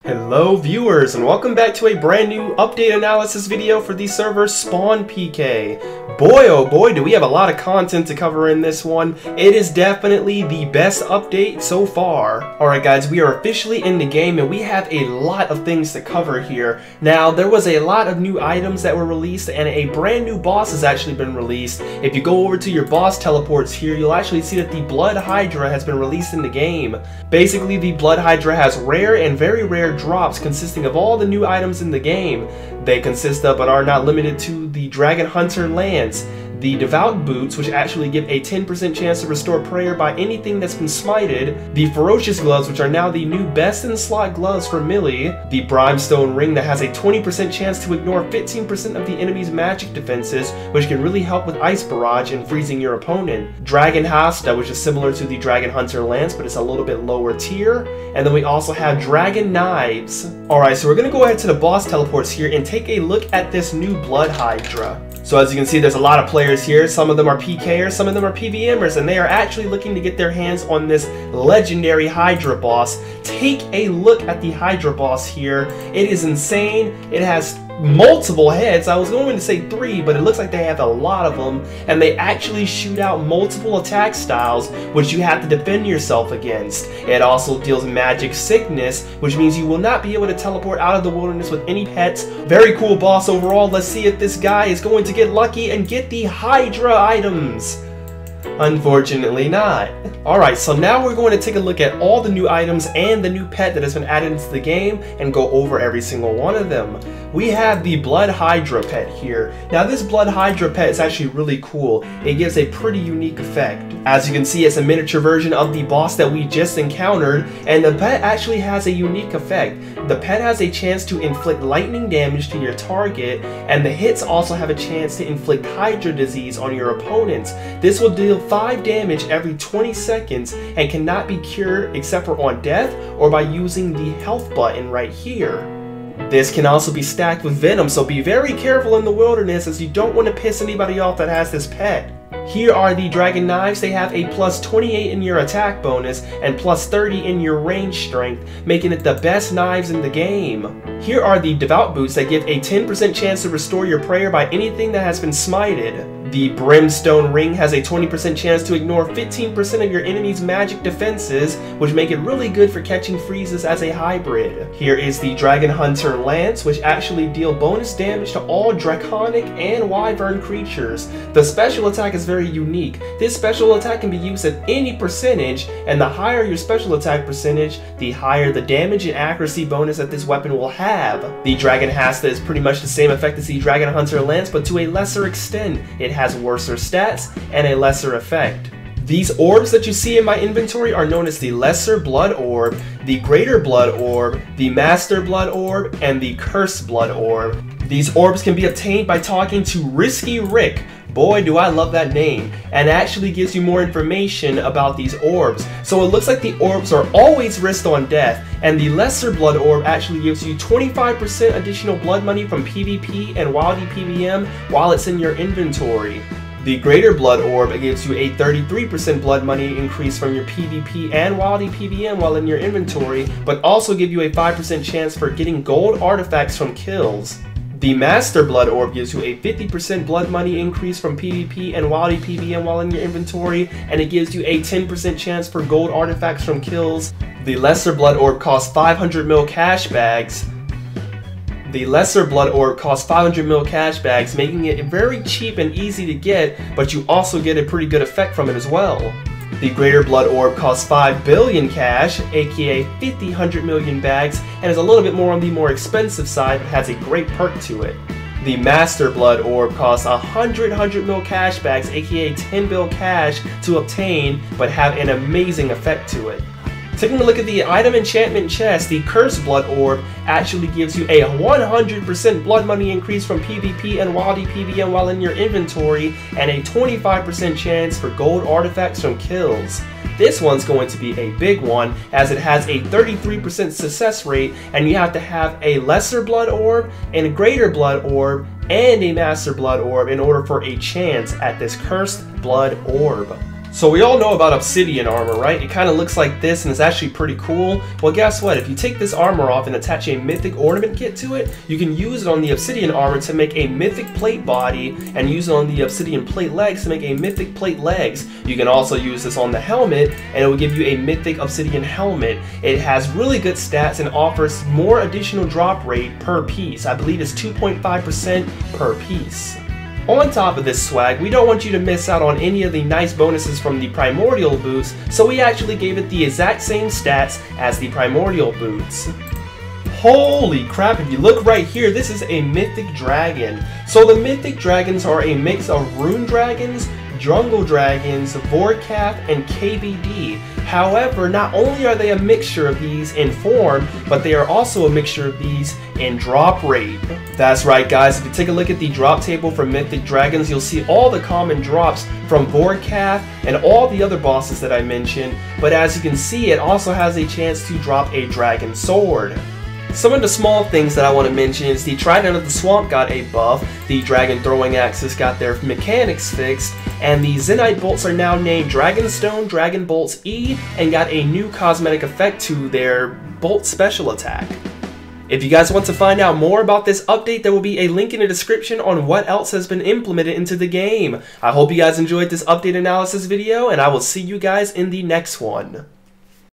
Hello viewers, and welcome back to a brand new update analysis video for the server SpawnPK. Boy oh boy, do we have a lot of content to cover in this one. It is definitely the best update so far. Alright guys, we are officially in the game and we have a lot of things to cover here. Now, there was a lot of new items that were released and a brand new boss has actually been released. If you go over to your boss teleports here, you'll actually see that the Blood Hydra has been released in the game. Basically, the Blood Hydra has rare and very rare drops consisting of all the new items in the game. They consist of, but are not limited to, the Dragon Hunter Lance, the Devout Boots, which actually give a 10% chance to restore prayer by anything that's been smited, the Ferocious Gloves, which are now the new best in slot gloves for melee, the Brimstone Ring that has a 20% chance to ignore 15% of the enemy's magic defenses, which can really help with Ice Barrage and freezing your opponent, Dragon Hasta, which is similar to the Dragon Hunter Lance, but it's a little bit lower tier, and then we also have Dragon Knives. Alright, so we're going to go ahead to the boss teleports here and take a look at this new Blood Hydra. So as you can see, there's a lot of players here. Some of them are PKers, some of them are PVMers, and they are actually looking to get their hands on this legendary Hydra boss. Take a look at the Hydra boss here. It is insane. It has multiple heads. I was going to say 3, but it looks like they have a lot of them, and they actually shoot out multiple attack styles, which you have to defend yourself against. It also deals magic sickness, which means you will not be able to teleport out of the wilderness with any pets. Very cool boss overall. Let's see if this guy is going to get lucky and get the Hydra items. Unfortunately not. Alright, so now we're going to take a look at all the new items and the new pet that has been added into the game and go over every single one of them. We have the Blood Hydra pet here. Now this Blood Hydra pet is actually really cool. It gives a pretty unique effect. As you can see, it's a miniature version of the boss that we just encountered, and the pet actually has a unique effect. The pet has a chance to inflict lightning damage to your target, and the hits also have a chance to inflict Hydra disease on your opponents. This will deal 5 damage every 20 seconds and cannot be cured except for on death or by using the health button right here. This can also be stacked with venom, so be very careful in the wilderness as you don't want to piss anybody off that has this pet. Here are the Dragon Knives. They have a plus 28 in your attack bonus and plus 30 in your range strength, making it the best knives in the game. Here are the Devout Boots that give a 10% chance to restore your prayer by anything that has been smited. The Brimstone Ring has a 20% chance to ignore 15% of your enemy's magic defenses, which make it really good for catching freezes as a hybrid. Here is the Dragon Hunter Lance, which actually deal bonus damage to all Draconic and Wyvern creatures. The special attack is very unique. This special attack can be used at any percentage, and the higher your special attack percentage, the higher the damage and accuracy bonus that this weapon will have. The Dragon Hasta is pretty much the same effect as the Dragon Hunter Lance, but to a lesser extent. It has worser stats and a lesser effect. These orbs that you see in my inventory are known as the Lesser Blood Orb, the Greater Blood Orb, the Master Blood Orb, and the Cursed Blood Orb. These orbs can be obtained by talking to Risky Rick. Boy, do I love that name, and actually gives you more information about these orbs. So it looks like the orbs are always risked on death, and the Lesser Blood Orb actually gives you 25% additional blood money from PvP and Wildy PVM while it's in your inventory. The Greater Blood Orb gives you a 33% blood money increase from your PvP and Wildy PVM while in your inventory, but also give you a 5% chance for getting gold artifacts from kills. The Master Blood Orb gives you a 50% blood money increase from PvP and Wildy PVM while in your inventory, and it gives you a 10% chance for gold artifacts from kills. The Lesser Blood Orb costs 500 mil cash bags. The Lesser Blood Orb costs 500 mil cash bags, making it very cheap and easy to get, but you also get a pretty good effect from it as well. The Greater Blood Orb costs 5 billion cash, aka 100 million bags, and is a little bit more on the more expensive side, but has a great perk to it. The Master Blood Orb costs 100 mil cash bags, aka 10 bill cash, to obtain, but have an amazing effect to it. Taking a look at the item enchantment chest, the Cursed Blood Orb actually gives you a 100% blood money increase from PvP and Wildy PVM while in your inventory, and a 25% chance for gold artifacts from kills. This one's going to be a big one, as it has a 33% success rate, and you have to have a Lesser Blood Orb, and a Greater Blood Orb, and a Master Blood Orb in order for a chance at this Cursed Blood Orb. So we all know about Obsidian armor, right? It kind of looks like this and it's actually pretty cool. Well, guess what? If you take this armor off and attach a Mythic ornament kit to it, you can use it on the Obsidian armor to make a Mythic plate body and use it on the Obsidian plate legs to make a Mythic plate legs. You can also use this on the helmet and it will give you a Mythic Obsidian helmet. It has really good stats and offers more additional drop rate per piece. I believe it's 2.5% per piece. On top of this swag, we don't want you to miss out on any of the nice bonuses from the Primordial boots, so we actually gave it the exact same stats as the Primordial boots. Holy crap, if you look right here, this is a Mythic Dragon. So the Mythic Dragons are a mix of Rune Dragons, Jungle Dragons, Vorkath, and KVD. However, not only are they a mixture of these in form, but they are also a mixture of these in drop rate. That's right, guys, if you take a look at the drop table for Mythic Dragons, you'll see all the common drops from Vorkath and all the other bosses that I mentioned, but as you can see, it also has a chance to drop a Dragon Sword. Some of the small things that I want to mention is the Trident of the Swamp got a buff, the Dragon Throwing Axes got their mechanics fixed, and the Zenyte Bolts are now named Dragonstone Dragon Bolts E and got a new cosmetic effect to their Bolt special attack. If you guys want to find out more about this update, there will be a link in the description on what else has been implemented into the game. I hope you guys enjoyed this update analysis video, and I will see you guys in the next one.